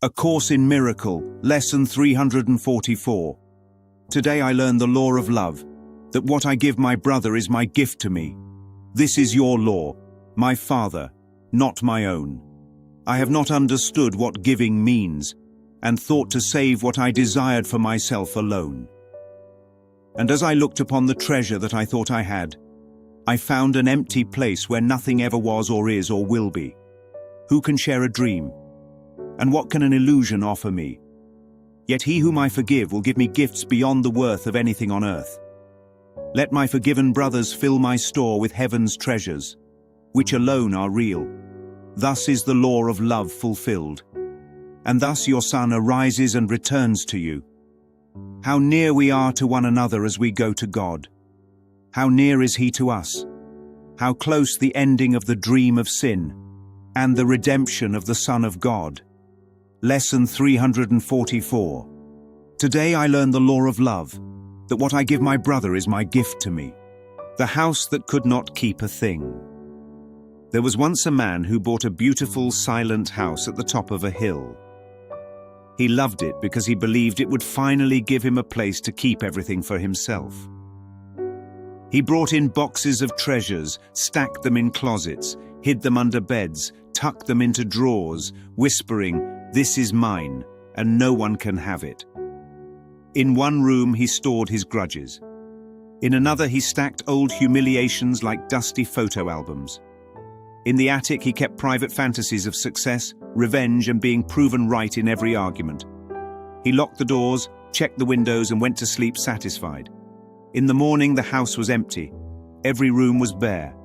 A Course in Miracle, Lesson 344. Today I learned the law of love, that what I give my brother is my gift to me. This is your law, my Father, not my own. I have not understood what giving means, and thought to save what I desired for myself alone. And as I looked upon the treasure that I thought I had, I found an empty place where nothing ever was or is or will be. Who can share a dream? And what can an illusion offer me? Yet he whom I forgive will give me gifts beyond the worth of anything on earth. Let my forgiven brothers fill my store with heaven's treasures, which alone are real. Thus is the law of love fulfilled. And thus your Son arises and returns to you. How near we are to one another as we go to God. How near is he to us? How close the ending of the dream of sin and the redemption of the Son of God. Lesson 344. Today I learned the law of love, that what I give my brother is my gift to me. The house that could not keep a thing. There was once a man who bought a beautiful, silent house at the top of a hill. He loved it because he believed it would finally give him a place to keep everything for himself. He brought in boxes of treasures, stacked them in closets, hid them under beds, tucked them into drawers, whispering, "This is mine, and no one can have it." In one room he stored his grudges. In another he stacked old humiliations like dusty photo albums. In the attic he kept private fantasies of success, revenge, and being proven right in every argument. He locked the doors, checked the windows, and went to sleep satisfied. In the morning the house was empty. Every room was bare.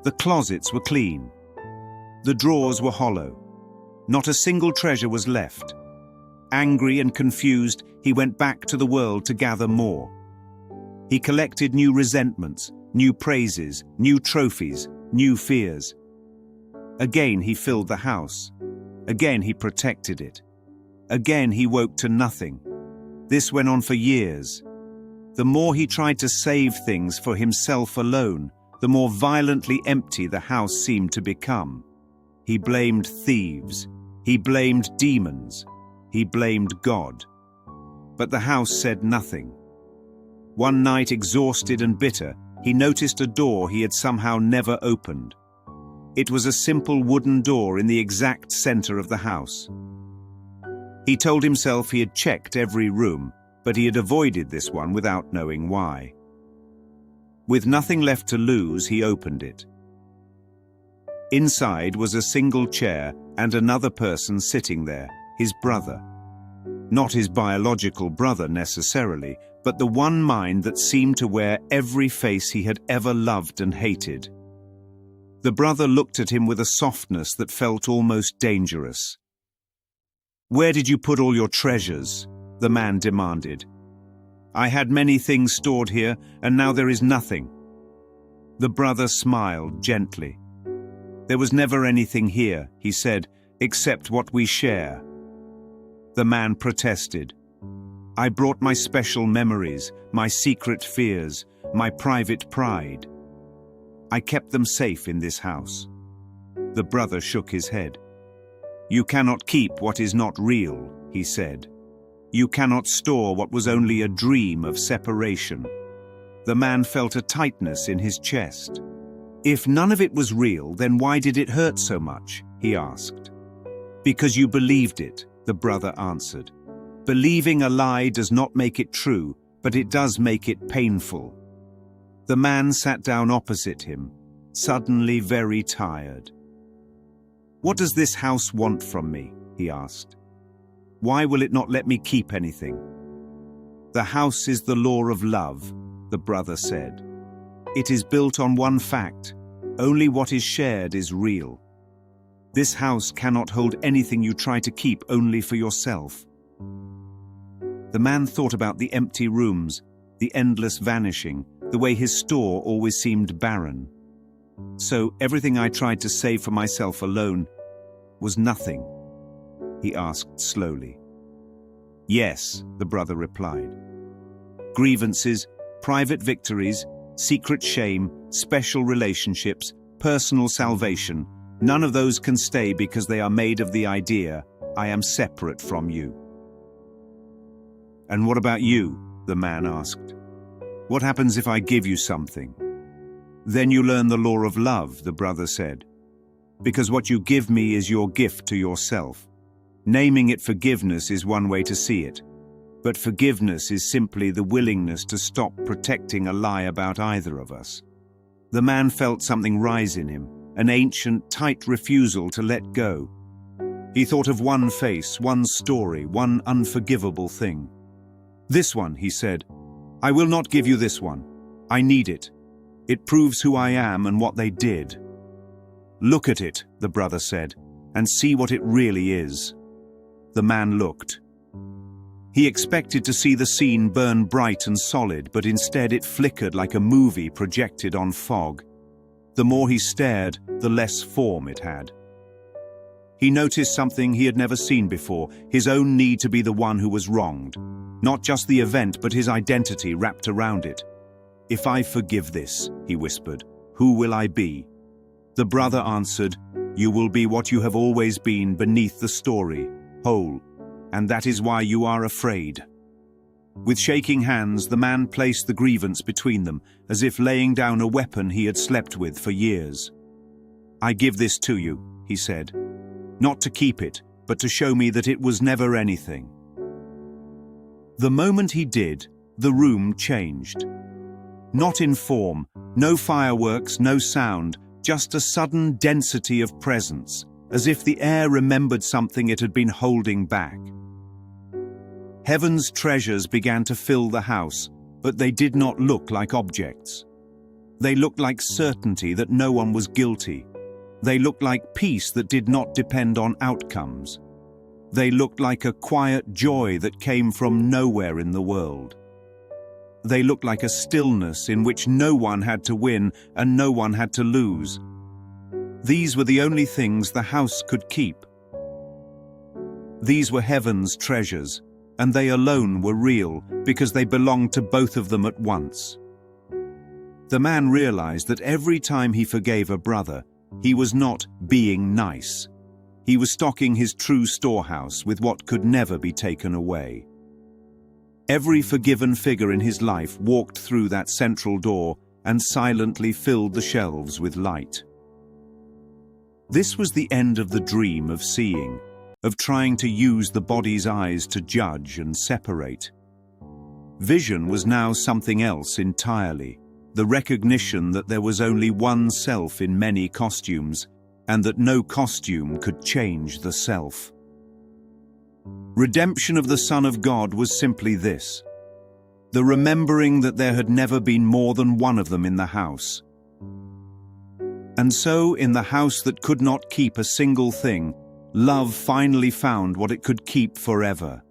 The closets were clean. The drawers were hollow. Not a single treasure was left. Angry and confused, he went back to the world to gather more. He collected new resentments, new praises, new trophies, new fears. Again he filled the house. Again he protected it. Again he woke to nothing. This went on for years. The more he tried to save things for himself alone, the more violently empty the house seemed to become. He blamed thieves. He blamed demons. He blamed God. But the house said nothing. One night, exhausted and bitter, he noticed a door he had somehow never opened. It was a simple wooden door in the exact center of the house. He told himself he had checked every room, but he had avoided this one without knowing why. With nothing left to lose, he opened it. Inside was a single chair and another person sitting there, his brother. Not his biological brother necessarily, but the one mind that seemed to wear every face he had ever loved and hated. The brother looked at him with a softness that felt almost dangerous. "Where did you put all your treasures?" the man demanded. "I had many things stored here, and now there is nothing." The brother smiled gently. "There was never anything here," he said, "except what we share." The man protested. "I brought my special memories, my secret fears, my private pride. I kept them safe in this house." The brother shook his head. "You cannot keep what is not real," he said. "You cannot store what was only a dream of separation." The man felt a tightness in his chest. "If none of it was real, then why did it hurt so much?" he asked. "Because you believed it," the brother answered. "Believing a lie does not make it true, but it does make it painful." The man sat down opposite him, suddenly very tired. "What does this house want from me?" he asked. "Why will it not let me keep anything?" "The house is the law of love," the brother said. "It is built on one fact: only what is shared is real. This house cannot hold anything you try to keep only for yourself." The man thought about the empty rooms, the endless vanishing, the way his store always seemed barren. "So everything I tried to save for myself alone was nothing?" he asked slowly. "Yes," the brother replied. "Grievances, private victories, secret shame, special relationships, personal salvation, none of those can stay because they are made of the idea, I am separate from you." "And what about you?" the man asked. "What happens if I give you something?" "Then you learn the law of love," the brother said. "Because what you give me is your gift to yourself. Naming it forgiveness is one way to see it. But forgiveness is simply the willingness to stop protecting a lie about either of us." The man felt something rise in him, an ancient, tight refusal to let go. He thought of one face, one story, one unforgivable thing. "This one," he said. "I will not give you this one. I need it. It proves who I am and what they did." "Look at it," the brother said, "and see what it really is." The man looked. He expected to see the scene burn bright and solid, but instead it flickered like a movie projected on fog. The more he stared, the less form it had. He noticed something he had never seen before, his own need to be the one who was wronged. Not just the event, but his identity wrapped around it. "If I forgive this," he whispered, "who will I be?" The brother answered, "You will be what you have always been beneath the story, whole. And that is why you are afraid." With shaking hands, the man placed the grievance between them, as if laying down a weapon he had slept with for years. "I give this to you," he said. "Not to keep it, but to show me that it was never anything." The moment he did, the room changed. Not in form, no fireworks, no sound, just a sudden density of presence, as if the air remembered something it had been holding back. Heaven's treasures began to fill the house, but they did not look like objects. They looked like certainty that no one was guilty. They looked like peace that did not depend on outcomes. They looked like a quiet joy that came from nowhere in the world. They looked like a stillness in which no one had to win and no one had to lose. These were the only things the house could keep. These were heaven's treasures, and they alone were real because they belonged to both of them at once. The man realized that every time he forgave a brother, he was not being nice. He was stocking his true storehouse with what could never be taken away. Every forgiven figure in his life walked through that central door and silently filled the shelves with light. This was the end of the dream of seeing, of trying to use the body's eyes to judge and separate. Vision was now something else entirely, the recognition that there was only one self in many costumes, and that no costume could change the self. Redemption of the Son of God was simply this: the remembering that there had never been more than one of them in the house. And so, in the house that could not keep a single thing, love finally found what it could keep forever.